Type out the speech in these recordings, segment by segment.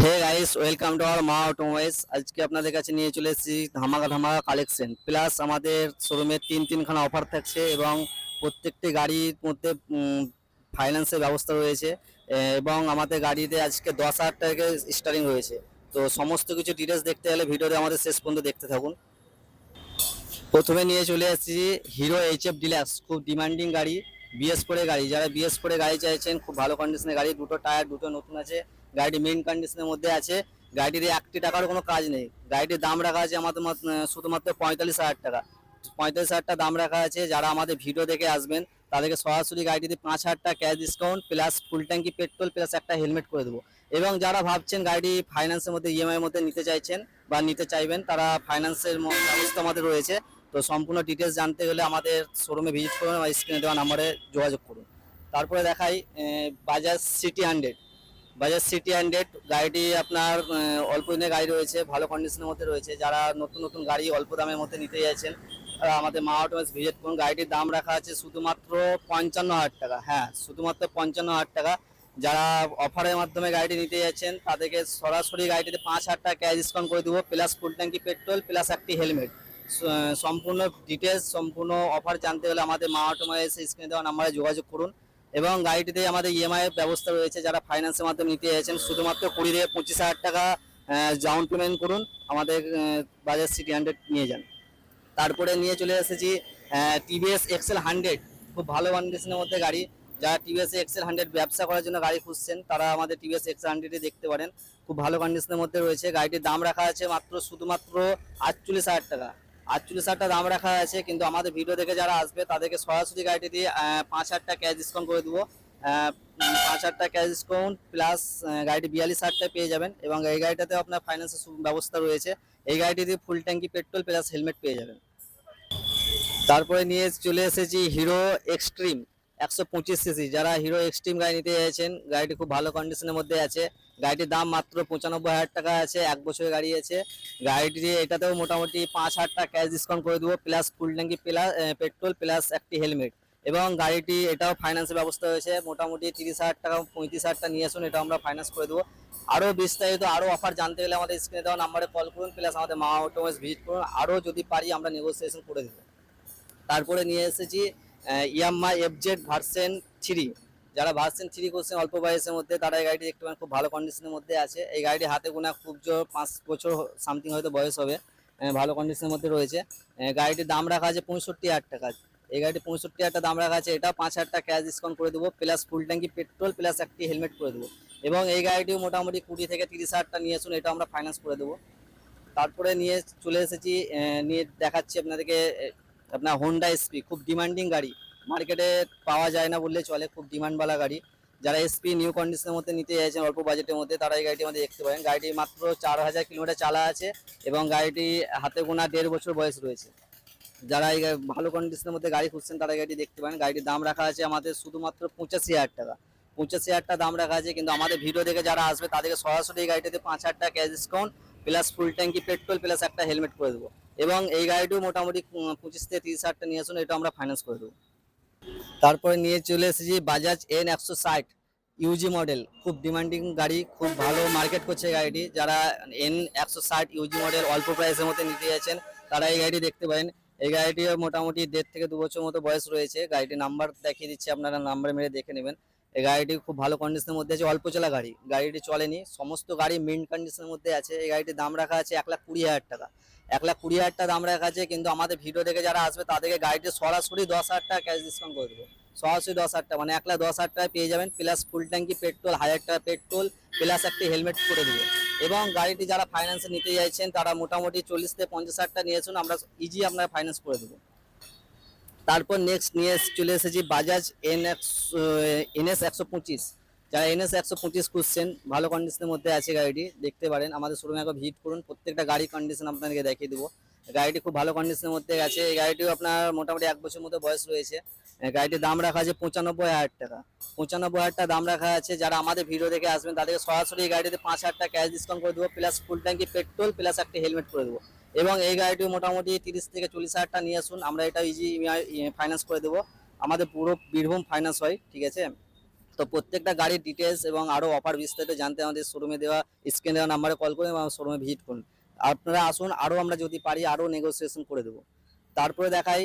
Hey guys, welcome to our Maa automobiles. আজকে আপনাদের কাছে নিয়ে চলে এসেছি ধামাকা ধামাকা কালেকশন, প্লাস আমাদের শোরুমে তিনখানা অফার থাকছে এবং প্রত্যেকটি গাড়ির মধ্যে ফাইন্যান্সের ব্যবস্থা রয়েছে। এবং আমাদের গাড়িতে আজকে 10,000 টাকা স্টার্টিং রয়েছে। তো সমস্ত কিছু ডিটেলস দেখতে হলে ভিডিওতে আমাদের শেষ পর্যন্ত দেখতে থাকুন। প্রথমে নিয়ে চলে এসেছি হিরো এইচএফ ডিলাক্স, খুব ডিমান্ডিং গাড়ি, বিএস4 গাড়ি। যারা বিএস4 গাড়ি চাইছেন, খুব ভালো কন্ডিশনের গাড়ি, দুটো টায়ার দুটো নতুন আছে, গাড়িটি মেইন কন্ডিশনের মধ্যে আছে। গাড়িটির 1 টাকারও কোনো কাজ নেই। গাড়িটির দাম রাখা আছে আমাদের শুধুমাত্র 45,000 টাকা। 45,000 টাকা দাম রাখা আছে। যারা আমাদের ভিডিও দেখে আসবেন তাদেরকে সরাসরি গাড়িটিতে 5,000 টাকা ক্যাশ ডিসকাউন্ট প্লাস ফুল ট্যাঙ্কি পেট্রোল প্লাস একটা হেলমেট করে দেবো। এবং যারা ভাবছেন গাড়ি ফাইন্যান্সের মধ্যে ইএমআই এর মধ্যে নিতে চাইছেন বা নিতে চাইবেন, তারা ফাইন্যান্সের ব্যবস্থা আমাদের রয়েছে। তো সম্পূর্ণ ডিটেলস জানতে গেলে আমাদের শোরুমে ভিজিট করুন বা স্ক্রিনে দেওয়া নাম্বারে যোগাযোগ করুন। তারপরে দেখাই বাজাজ সিটি 100। বাজাজ সিটি 100 গাড়িটি আপনার অল্প দিনের গাড়ি রয়েছে, ভালো কন্ডিশনের মধ্যে রয়েছে। যারা নতুন নতুন গাড়ি অল্প দামের মধ্যে নিতে চাইছেন তারা আমাদের মা অটোমোবাইলস ভিজিট করুন। গাড়িটির দাম রাখা আছে শুধুমাত্র 55,000 টাকা। হ্যাঁ, শুধুমাত্র 55,000 টাকা। যারা অফারের মাধ্যমে গাড়িটি নিতে যাচ্ছেন তাদেরকে সরাসরি গাড়িটিতে 5,000 টাকা ক্যাশ ডিসকাউন্ট করে দেবো, প্লাস ফুল ট্যাঙ্কি পেট্রোল প্লাস একটি হেলমেট। সম্পূর্ণ ডিটেলস, সম্পূর্ণ অফার জানতে হলে আমাদের মা অটোমোবাইলস স্ক্রিনে দেওয়া নাম্বারে যোগাযোগ করুন। এবং গাড়িটিতে আমাদের ইএমআই এর ব্যবস্থা রয়েছে। যারা ফাইন্যান্সের মাধ্যমে নিতে চাইছেন শুধুমাত্র 20 থেকে 25,000 টাকা ডাউন পেমেন্ট করুন, আমাদের বাজাজ সিটি 100 নিয়ে যান। তারপরে নিয়ে চলে এসেছি টিভিএস এক্সেল 100, খুব ভালো কন্ডিশনের মধ্যে গাড়ি। যারা টিভিএস এক্সেল 100 ব্যবসা করার জন্য গাড়ি খুঁজছেন তারা আমাদের টিভিএস এক্সেল 100 দেখতে পারেন, খুব ভালো কন্ডিশনের মধ্যে রয়েছে। গাড়িটির দাম রাখা আছে শুধুমাত্র 48,000 টাকা। 48,000 টাকা দাম রাখা আছে, কিন্তু আমাদের ভিডিও দেখে যারা আসবে তাদেরকে সরাসরি গাড়িটি দিয়ে 5,000 টাকা ক্যাশ ডিসকাউন্ট করে দেবো। 5,000 টাকা ক্যাশ ডিসকাউন্ট প্লাস গাড়িটি 42,000 টাকা পেয়ে যাবেন। এবং এই গাড়িটাতেও আপনার ফাইন্যান্সের ব্যবস্থা রয়েছে। এই গাড়িটি দিয়ে ফুল ট্যাঙ্কি পেট্রোল প্লাস হেলমেট পেয়ে যাবেন। তারপরে নিয়ে চলে এসেছি হিরো এক্সট্রিম 125 সিসি। যারা হিরো এক্সট্রিম গাড়ি নিতে চাইছেন, গাড়িটি খুব ভালো কন্ডিশনের মধ্যে আছে। গাড়িটির দাম মাত্র 95,000 টাকা আছে, 1 বছরের গাড়ি আছে। গাড়িটি এটাতেও মোটামুটি 5,000 টাকা ক্যাশ ডিসকাউন্ট করে দেবো, প্লাস ফুল ট্যাঙ্কি প্লাস পেট্রোল প্লাস একটি হেলমেট। এবং গাড়িটি এটাও ফাইন্যান্সের ব্যবস্থা হয়েছে, মোটামুটি 30,000 টাকা 35,000 টাকা নিয়ে আসুন, এটাও আমরা ফাইন্যান্স করে দেবো। আরও বিস্তারিত আরও অফার জানতে গেলে আমাদের স্ক্রিনে দেওয়া নাম্বারে কল করুন, প্লাস আমাদের মা অটোমোবাইলস ভিজিট করুন। আরও যদি পারি আমরা নেগোসিয়েশন করে দেবো। তারপরে নিয়ে এসেছি ইয়ামাহা এফজেড ভার্সন 3। যারা ভার্সন 3 করছেন অল্প বয়সের মধ্যে, তারা এই গাড়িটি একটু খুব ভালো কন্ডিশনের মধ্যে আছে। এই গাড়িটি হাতে গোনা খুব জোর 5 বছর সামথিং হয়তো বয়স হবে, ভালো কন্ডিশনের মধ্যে রয়েছে। গাড়িটির দাম রাখা আছে 65,000 টাকা। এই গাড়িটি 65,000 টাকা দাম রাখা আছে, এটাও 5,000 টাকা ক্যাশ ডিসকাউন্ট করে দেবো, প্লাস ফুল ট্যাঙ্কি পেট্রোল প্লাস একটি হেলমেট করে দেবো। এবং এই গাড়িটিও মোটামুটি 20 থেকে 30,000 টাকা নিয়ে আসুন, এটাও আমরা ফাইন্যান্স করে দেবো। তারপরে নিয়ে চলে এসেছি নিয়ে দেখাচ্ছি আপনাদেরকে আপনার হোন্ডা এসপি, খুব ডিমান্ডিং গাড়ি, মার্কেটে পাওয়া যায় না বললে চলে, খুব ডিমান্ডওয়ালা গাড়ি। যারা এসপি নিউ কন্ডিশনের মধ্যে নিতে চাইছেন অল্প বাজেটের মধ্যে, তারা এই গাড়িটি আমাদের দেখতে পারেন। গাড়িটি মাত্র 4,000 কিলোমিটার চালা আছে এবং গাড়িটি হাতে গোনা 1.5 বছর বয়স রয়েছে। যারা এই ভালো কন্ডিশনের মধ্যে গাড়ি খুঁজছেন তারা এই গাড়িটি দেখতে পারেন। গাড়িটির দাম রাখা আছে আমাদের শুধুমাত্র 85,000 টাকা। 85,000 টাকা দাম রাখা আছে, কিন্তু আমাদের ভিডিও দেখে যারা আসবে তাদেরকে সরাসরি এই গাড়িটিতে 5,000 টাকা ক্যাশ ডিসকাউন্ট প্লাস ফুল ট্যাঙ্কি পেট্রোল প্লাস একটা হেলমেট করে দেবো। এবং এই গাড়িটিও মোটামুটি 25 থেকে 30,000 টাকা নিয়ে আসুন, এটা আমরা ফাইন্যান্স করে দেবো। তারপরে নিয়ে চলে এসেছি বাজাজ N160 ইউজি মডেল, খুব ডিমান্ডিং গাড়ি, খুব ভালো মার্কেট করছে গাড়িটি। যারা N160 ইউজি মডেল অল্প প্রাইসের মধ্যে নিতে যাচ্ছেন তারা এই গাড়িটি দেখতে পারেন। এই গাড়িটি মোটামুটি 1.5 থেকে 2 বছর মতো বয়স রয়েছে। গাড়িটির নাম্বার দেখিয়ে দিচ্ছি, আপনারা নাম্বার মেরে দেখে নেবেন। এই গাড়িটি খুব ভালো কন্ডিশনের মধ্যে আছে, অল্প চলা গাড়ি, গাড়িটি চলেনি, সমস্ত গাড়ি মেইন কন্ডিশনের মধ্যে আছে। এই গাড়িটির দাম রাখা আছে 1,20,000 টাকা। 1,20,000 টাকা দাম রাখা আছে, কিন্তু আমাদের ভিডিও দেখে যারা আসবে তাদেরকে গাড়িটি সরাসরি 10,000 টাকা ক্যাশ ডিসকাউন্ট করে দেবো। সরাসরি 10,000 টাকা মানে 1,10,000 টাকা পেয়ে যাবেন, প্লাস ফুল ট্যাঙ্কি পেট্রোল 1,000 টাকা পেট্রোল প্লাস একটি হেলমেট করে দেবো। এবং গাড়িটি যারা ফাইন্যান্সে নিতে চাইছেন তারা মোটামুটি 40 থেকে 50,000 টাকা নিয়ে আসুন, আমরা ইজি আপনার ফাইন্যান্স করে দেবো। তারপর নেক্সট নিয়ে চলে এসেছি বাজাজ NS 125। যারা NS 125 খুঁজছেন, ভালো কন্ডিশনের মধ্যে আছে গাড়িটি, দেখতে পারেন। আমাদের শোরুমে একবার ভিজিট করুন, প্রত্যেকটা গাড়ি কন্ডিশন আপনাদেরকে দেখিয়ে দেবো। গাড়িটি খুব ভালো কন্ডিশনের মধ্যে আছে। এই গাড়িটিও আপনার মোটামুটি 1 বছর মতো বয়স রয়েছে। গাড়িটির দাম রাখা আছে 95,000 টাকা। 95,000 টাকা দাম রাখা আছে। যারা আমাদের ভিডিও দেখে আসবেন তাদেরকে সরাসরি এই গাড়িতে 5,000 টাকা ক্যাশ ডিসকাউন্ট করে দেবো, প্লাস ফুল ট্যাঙ্কি পেট্রোল প্লাস একটা হেলমেট করে দেবো। এবং এই গাড়িটি মোটামুটি 30 থেকে 40,000 টাকা নিয়ে আসুন, আমরা এটা ইজি ফাইন্যান্স করে দেবো। আমাদের পুরো বীরভূম ফাইন্যান্স হয়, ঠিক আছে। তো প্রত্যেকটা গাড়ির ডিটেলস এবং আরো অফার বিস্তারিত জানতে আমাদের শোরুমে দেওয়া স্ক্রিনে দেওয়া নাম্বারে কল করুন এবং শোরুমে ভিজিট করুন। আপনারা আসুন, আরো আমরা যদি পারি আরো নেগোসিয়েশন করে দেবো। তারপরে দেখাই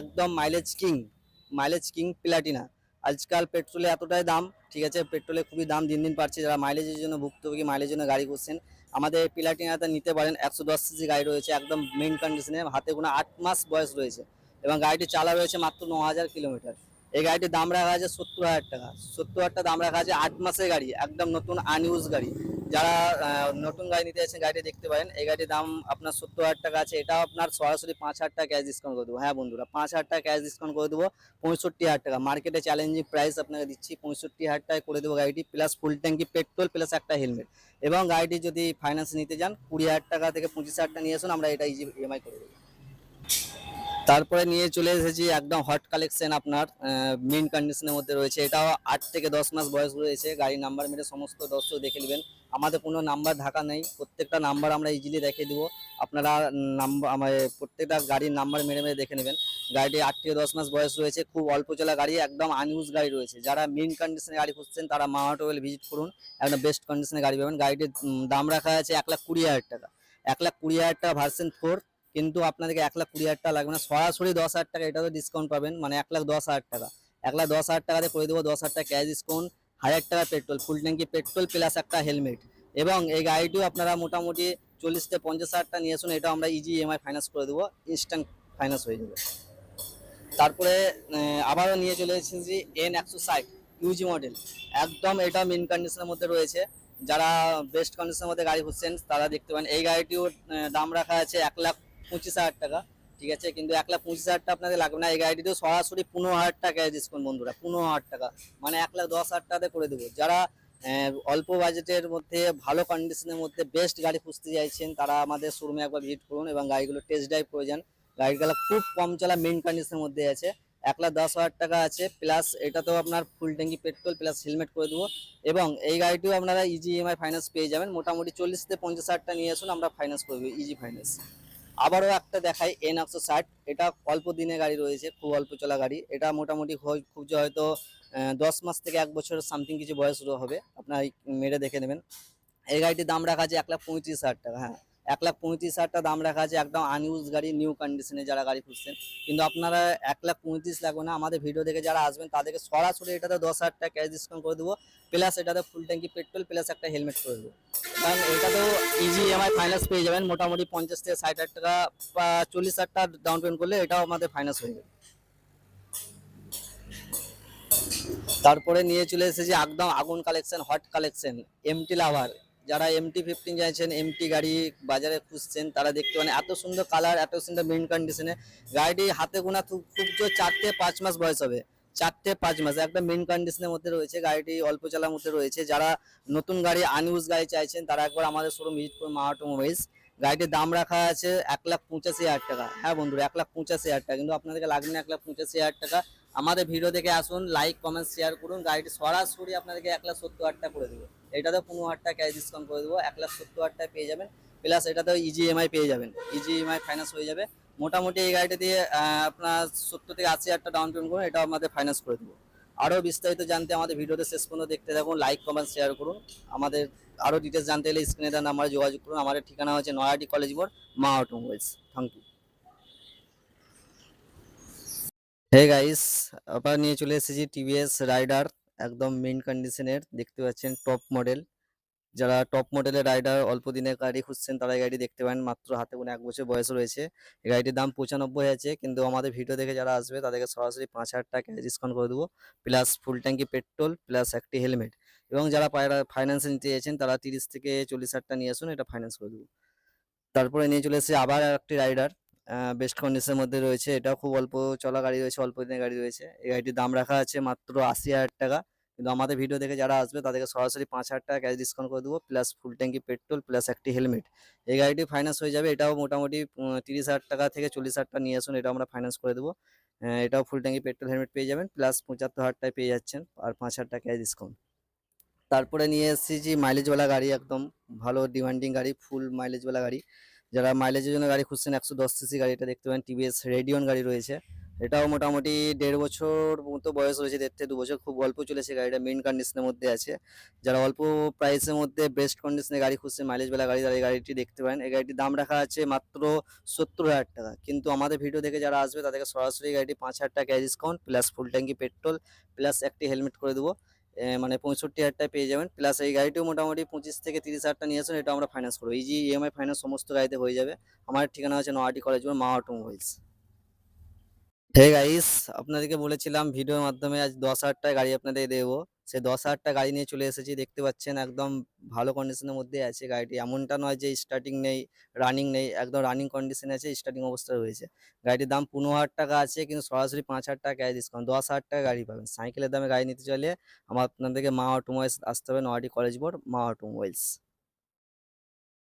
একদম মাইলেজ কিং প্লাটিনা। আজকাল পেট্রোলে এতটাই দাম, ঠিক আছে, পেট্রোলে খুবই দাম দিন দিন বাড়ছে। যারা মাইলেজের জন্য ভুক্তভোগী, মাইলেজের জন্য গাড়ি করছেন, আমাদের প্লাটিনাতে নিতে পারেন। 110 সিসি গাড়ি রয়েছে, একদম মেইন কন্ডিশনে, হাতে গোনা 8 মাস বয়স রয়েছে এবং গাড়িটি চালা রয়েছে মাত্র 9,000 কিলোমিটার। এই গাড়িটির দাম রাখা আছে 70,000 টাকা। 70,000 দাম রাখা আছে, 8 মাসের গাড়ি, একদম নতুন আনইউজ গাড়ি। যারা নতুন গাড়ি নিতে যাচ্ছেন গাড়িটি দেখতে পারেন। এই গাড়ির দাম আপনার 70,000 টাকা আছে। এটা আপনার সরাসরি 5,000 টাকা ক্যাশ ডিসকাউন্ট করে দেবো। হ্যাঁ বন্ধুরা, 5,000 টাকা ক্যাশ ডিসকাউন্ট করে দেবো। 65,000 টাকা মার্কেটে চ্যালেঞ্জিং প্রাইস আপনাকে দিচ্ছি। 65,000 টাকায় করে দেবো গাড়িটি, প্লাস ফুল ট্যাঙ্কি পেট্রোল, প্লাস একটা হেলমেট। এবং গাড়িটি যদি ফাইন্যান্স নিতে যান 20,000 টাকা থেকে 25,000 টাকা নিয়ে আসুন, আমরা এটা ইএমআই করে দেবো। তারপরে নিয়ে চলে এসেছি একদম হট কালেকশন, আপনার মেন কন্ডিশনের মধ্যে রয়েছে। এটাও 8 থেকে 10 মাস বয়স রয়েছে। গাড়ির নাম্বার মেরে সমস্ত দর্শক দেখে নেবেন। আমাদের কোনো নাম্বার ঢাকা নেই, প্রত্যেকটা নাম্বার আমরা ইজিলি দেখিয়ে দেবো। আপনারা নাম্বার আমাদের প্রত্যেকটা গাড়ির নাম্বার মেরে মেরে দেখে নেবেন। গাড়িটি 8 থেকে 10 মাস বয়স রয়েছে, খুব অল্প চলা গাড়ি, একদম আনইউজ গাড়ি রয়েছে। যারা মেন কন্ডিশনে গাড়ি খুঁজছেন তারা মা অটোমোবাইল ভিজিট করুন, একদম বেস্ট কন্ডিশনে গাড়ি পাবেন। গাড়িটির দাম রাখা আছে 1,20,000 টাকা। 1,20,000 টাকা ভার্সন 4, কিন্তু আপনাদেরকে 1,20,000 টাকা লাগবে না, সরাসরি 10,000 টাকা এটাও ডিসকাউন্ট পাবেন, মানে 1,10,000 টাকা। 1,10,000 টাকাতে করে দেবো, 10,000 টাকা ক্যাশ ডিসকাউন্ট, 1,000 টাকা পেট্রোল, ফুল ট্যাঙ্কি পেট্রোল, প্লাস একটা হেলমেট। এবং এই গাড়িটিও আপনারা মোটামুটি 40 থেকে 50,000 টাকা নিয়ে আসুন, এটাও আমরা ইজি ইএমআই ফাইন্যান্স করে দেবো, ইনস্ট্যান্ট ফাইন্যান্স হয়ে যাবে। তারপরে আবারও নিয়ে চলে এসেছি N160 ইউজি মডেল, একদম এটা মেন কন্ডিশনের মধ্যে রয়েছে। যারা বেস্ট কন্ডিশনের মধ্যে গাড়ি খুঁজছেন তারা দেখতে পান। এই গাড়িটিও দাম রাখা আছে 1,25,000 টাকা, ঠিক আছে, কিন্তু 1,25,000 টাকা আপনাদের লাগবে না। এই গাড়িটিতেও সরাসরি 15,000 টাকা ডিসকাউন্ট বন্ধুরা, 15,000 টাকা, মানে 1,10,000 টাকাতে করে দেবো। যারা অল্প বাজেটের মধ্যে ভালো কন্ডিশনের মধ্যে বেস্ট গাড়ি খুঁজতে চাইছেন তারা আমাদের শোরুমে একবার ভিজিট করুন এবং গাড়িগুলো টেস্ট ড্রাইভ করে যান। গাড়িগুলো খুব কম চলা মেন কন্ডিশনের মধ্যে আছে। 1,10,000 টাকা আছে, প্লাস এটাতেও আপনার ফুল ট্যাঙ্কি পেট্রোল প্লাস হেলমেট করে দেবো। এবং এই গাড়িটিও আপনারা ইজি ইএমআই ফাইন্যান্স পেয়ে যাবেন। মোটামুটি 40 থেকে 50,000 টাকা নিয়ে আসুন, আমরা ফাইন্যান্স করে দেবো, ইজি ফাইন্যান্স। আবারও একটা দেখাই N160, এটা অল্প দিনের গাড়ি রয়েছে, খুব অল্প চলা গাড়ি। এটা মোটামুটি খুব যে হয়তো 10 মাস থেকে 1 বছর সামথিং কিছু বয়স হবে, আপনার মেরে দেখে নেবেন। এই গাড়িটির দাম রাখা আছে 1,35,000 টাকা। হ্যাঁ, 1,35,000 টাকা দাম রাখা আছে, একদম আনইউজ গাড়ি, নিউ কন্ডিশনে যারা গাড়ি খুঁজছেন। কিন্তু আপনারা 1,35,000 লাগবে না, আমাদের ভিডিও দেখে যারা আসবেন তাদেরকে সরাসরি এটাতে 10,000 টাকা ক্যাশ ডিসকাউন্ট করে দেবো, প্লাস এটাতে ফুল ট্যাঙ্কি পেট্রোল প্লাস একটা হেলমেট করে দেবো। কারণ এটাতেও ইজি ইএমআই ফাইন্যান্স পেয়ে যাবেন। মোটামুটি 50 থেকে 60,000 টাকা বা 40,000 টাকা ডাউন পেমেন্ট করলে এটাও আমাদের ফাইন্যান্স হয়ে যাবে। তারপরে নিয়ে চলে এসেছি একদম আগুন কালেকশন, হট কালেকশন, এমটি লাভার। যারা MT-15 চাইছেন, এমটি গাড়ি বাজারে খুঁজছেন তারা দেখতে পান। এত সুন্দর কালার, এত সুন্দর মেন কন্ডিশনে গাড়িটি, হাতে গোনা খুব জোর 4 থেকে 5 মাস বয়স হবে। 4 থেকে 5 মাস, একদম মেন কন্ডিশনের মধ্যে রয়েছে গাড়িটি, অল্প চালার মধ্যে রয়েছে। যারা নতুন গাড়ি আনইউজ গাড়ি চাইছেন তারা একবার আমাদের শোরুম ভিজিট করুন, মা অটোমোবাইলস। গাড়িটির দাম রাখা আছে 1,85,000 টাকা। হ্যাঁ বন্ধুরা, 1,85,000 টাকা, কিন্তু আপনাদেরকে লাগবে না 1,85,000 টাকা। আমাদের ভিডিও দেখে আসুন, লাইক কমেন্ট শেয়ার করুন। গাড়িটি সরাসরি আপনাদেরকে 1,70,000 টাকা করে দেবো। এটাতেও 15,000 টাকা ক্যাশ ডিসকাউন্ট করে দেবো, 1,70,000 টাকা পেয়ে যাবেন। প্লাস এটাতেও ইজি ইএমআই পেয়ে যাবেন, ইজি ইএমআই ফাইন্যান্স হয়ে যাবে। মোটামুটি এই গাড়িটা দিয়ে আপনার 70 থেকে 80,000 টাকা ডাউন পেমেন্ট করুন, এটাও আমাদের ফাইন্যান্স করে দেবো। আরও বিস্তারিত জানতে আমাদের ভিডিওতে শেষ পর্যন্ত দেখতে থাকুন, লাইক কমেন্ট শেয়ার করুন। আমাদের আরও ডিটেলস জানতে হলে স্ক্রিনে দেওয়া নাম্বারে যোগাযোগ করুন। আমাদের ঠিকানা হচ্ছে নয়াটি কলেজ মোড়, Maa automobiles. Thank you. Hey guys, আবার নিয়ে চলে এসেছি টিভিএস রাইডার, একদম মেন কন্ডিশনের, দেখতে পাচ্ছেন টপ মডেল। যারা টপ মডেলের রাইডার অল্প দিনের গাড়ি খুঁজছেন তারা এই গাড়ি দেখতে পারেন, মাত্র হাতে গোনা 1 বছর বয়স রয়েছে। এই গাড়িটির দাম 95 আছে, কিন্তু আমাদের ভিডিও দেখে যারা আসবে তাদেরকে সরাসরি 5,000 টাকা ডিসকাউন্ট করে দেবো, প্লাস ফুল ট্যাঙ্কি পেট্রোল প্লাস একটি হেলমেট। এবং যারা ফাইন্যান্সে নিতে চাইছেন তারা 30 থেকে 40,000 টাকা নিয়ে আসুন, এটা ফাইন্যান্স করে দেবো। তারপরে নিয়ে চলে এসেছি আবার একটি রাইডার, বেস্ট কন্ডিশনের মধ্যে রয়েছে। এটাও খুব অল্প চলা গাড়ি রয়েছে, অল্প দিনের গাড়ি রয়েছে। এই গাড়িটির দাম রাখা আছে মাত্র 80,000 টাকা, কিন্তু আমাদের ভিডিও দেখে যারা আসবে তাদেরকে সরাসরি 5,000 টাকা ক্যাশ ডিসকাউন্ট করে দেবো, প্লাস ফুল ট্যাঙ্কি পেট্রোল প্লাস একটি হেলমেট। এই গাড়িটি ফাইন্যান্স হয়ে যাবে। এটাও মোটামুটি 30,000 টাকা থেকে 40,000 টাকা নিয়ে আসুন, এটাও আমরা ফাইন্যান্স করে দেবো। এটাও ফুল ট্যাঙ্কি পেট্রোল হেলমেট পেয়ে যাবেন, প্লাস 75,000 টাকায় পেয়ে যাচ্ছেন, আর 5,000 টাকা ক্যাশ ডিসকাউন্ট। তারপরে নিয়ে এসেছি মাইলেজওয়ালা গাড়ি, একদম ভালো ডিমান্ডিং গাড়ি, ফুল মাইলেজওয়ালা গাড়ি। যারা মাইলেজের জন্য গাড়ি খুঁজছেন, 110 সিসি গাড়ি, এটা দেখতে পারেন টিভিএস রেডিয়ন গাড়ি রয়েছে। এটাও মোটামুটি 1.5 বছর মতো বয়স হয়েছে, 1.5 থেকে 2 বছর, খুব অল্প চলেছে গাড়িটা, মেইন কন্ডিশনের মধ্যে আছে। যারা অল্প প্রাইসের মধ্যে বেস্ট কন্ডিশনে গাড়ি খুঁজছে, মাইলেজ বেলা গাড়ি, তারা এই গাড়িটি দেখতে পারেন। এই গাড়িটির দাম রাখা আছে মাত্র 70,000 টাকা, কিন্তু আমাদের ভিডিও দেখে যারা আসবে তাদেরকে সরাসরি গাড়িটি 5,000 টাকা ক্যাশ ডিসকাউন্ট প্লাস ফুল ট্যাঙ্কি পেট্রোল প্লাস একটি হেলমেট করে দেবো, মানে 65,000 টাকায় পেয়ে যাবেন। প্লাস এই গাড়িটিও মোটামুটি 25 থেকে 30,000 টাকা নিয়ে আসুন, এটা আমরা ফাইন্যান্স করবো, ইজি ইএমআই ফাইন্যান্স সমস্ত গাড়িতে হয়ে যাবে। আমার ঠিকানা আছে নয়াটি কলেজ মোড়, মা অটোমোবাইলস। হে গাইস, আপনাদেরকে বলেছিলাম ভিডিওর মাধ্যমে আজ 10,000 টাকা গাড়ি আপনাদের দেবো। সেই 10,000 টাকা গাড়ি নিয়ে চলে এসেছি, দেখতে পাচ্ছেন একদম ভালো কন্ডিশনের মধ্যে আছে গাড়িটি, এমনটা নয় যে স্টার্টিং নেই, রানিং নেই, একদম রানিং কন্ডিশনে আছে, স্টার্টিং অবস্থায় রয়েছে। গাড়িটির দাম 15,000 টাকা আছে, কিন্তু সরাসরি 5,000 টাকা ক্যাশ ডিসকাউন্ট, 10,000 টাকা গাড়ি পাবেন। সাইকেলের দামে গাড়ি নিতে চাইলে আপনাদেরকে মা অটোমোবাইলস আসতে হবে, নয়াটি কলেজ মোড়, মা অটোমোবাইলস।